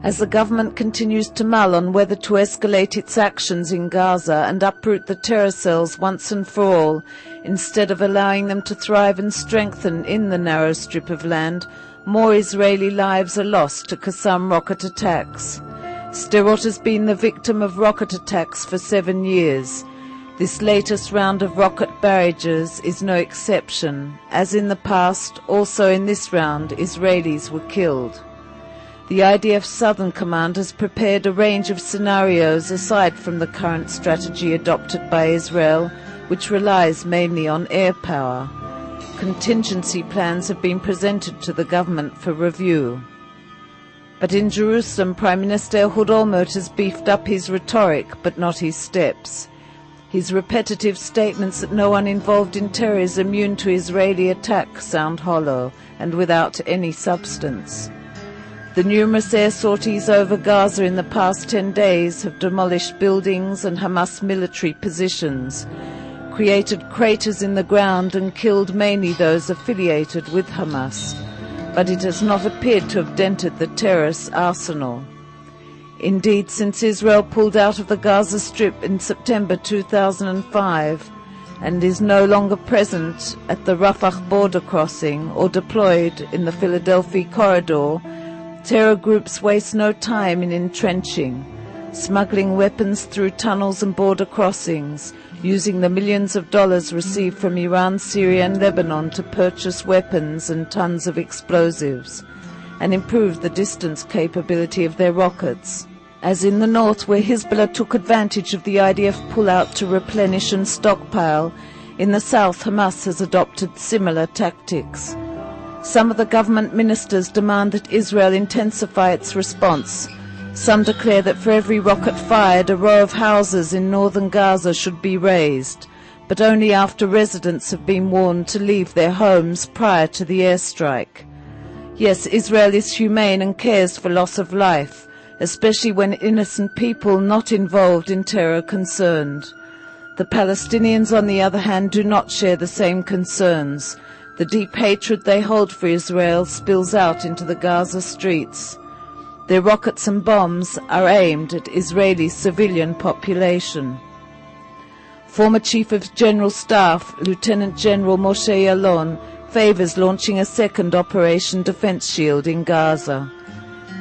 As the government continues to mull on whether to escalate its actions in Gaza and uproot the terror cells once and for all, instead of allowing them to thrive and strengthen in the narrow strip of land, more Israeli lives are lost to Kassam rocket attacks. Sderot has been the victim of rocket attacks for 7 years. This latest round of rocket barrages is no exception. As in the past, also in this round, Israelis were killed. The IDF Southern Command has prepared a range of scenarios aside from the current strategy adopted by Israel, which relies mainly on air power. Contingency plans have been presented to the government for review. But in Jerusalem, Prime Minister Ehud Olmert has beefed up his rhetoric, but not his steps. His repetitive statements that no one involved in terror is immune to Israeli attack sound hollow and without any substance. The numerous air sorties over Gaza in the past 10 days have demolished buildings and Hamas military positions, created craters in the ground and killed mainly those affiliated with Hamas, but it has not appeared to have dented the terrorists' arsenal. Indeed, since Israel pulled out of the Gaza Strip in September 2005 and is no longer present at the Rafah border crossing or deployed in the Philadelphia corridor, terror groups waste no time in entrenching, smuggling weapons through tunnels and border crossings, using the millions of dollars received from Iran, Syria and Lebanon to purchase weapons and tons of explosives, and improve the distance capability of their rockets. As in the north, where Hezbollah took advantage of the IDF pullout to replenish and stockpile, in the south Hamas has adopted similar tactics. Some of the government ministers demand that Israel intensify its response. Some declare that for every rocket fired, a row of houses in northern Gaza should be razed, but only after residents have been warned to leave their homes prior to the airstrike. Yes, Israel is humane and cares for loss of life, especially when innocent people not involved in terror are concerned. The Palestinians, on the other hand, do not share the same concerns. The deep hatred they hold for Israel spills out into the Gaza streets. Their rockets and bombs are aimed at Israeli civilian population. Former Chief of General Staff, Lieutenant General Moshe Yalon, favors launching a second Operation Defense Shield in Gaza.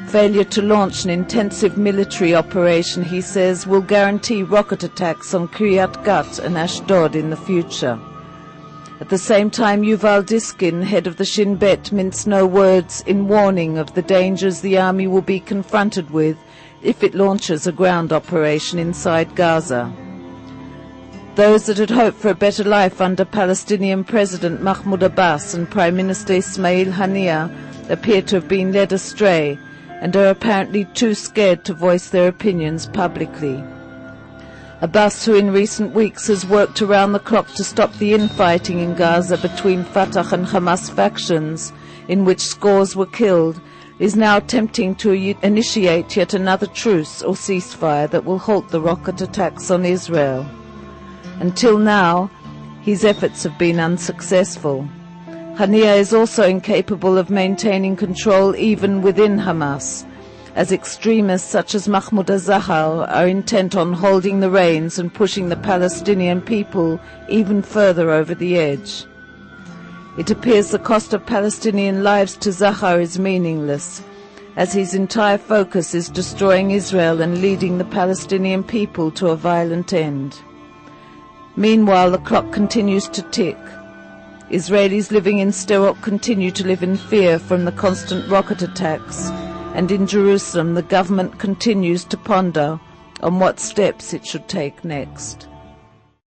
Failure to launch an intensive military operation, he says, will guarantee rocket attacks on Kiryat Gat and Ashdod in the future. At the same time, Yuval Diskin, head of the Shin Bet, minced no words in warning of the dangers the army will be confronted with if it launches a ground operation inside Gaza. Those that had hoped for a better life under Palestinian President Mahmoud Abbas and Prime Minister Ismail Haniya appear to have been led astray and are apparently too scared to voice their opinions publicly. Abbas, who in recent weeks has worked around the clock to stop the infighting in Gaza between Fatah and Hamas factions, in which scores were killed, is now attempting to initiate yet another truce or ceasefire that will halt the rocket attacks on Israel. Until now, his efforts have been unsuccessful. Haniya is also incapable of maintaining control even within Hamas, as extremists such as Mahmoud al-Zahar are intent on holding the reins and pushing the Palestinian people even further over the edge. It appears the cost of Palestinian lives to Zahar is meaningless, as his entire focus is destroying Israel and leading the Palestinian people to a violent end. Meanwhile, the clock continues to tick. Israelis living in Sderot continue to live in fear from the constant rocket attacks, and in Jerusalem the government continues to ponder on what steps it should take next.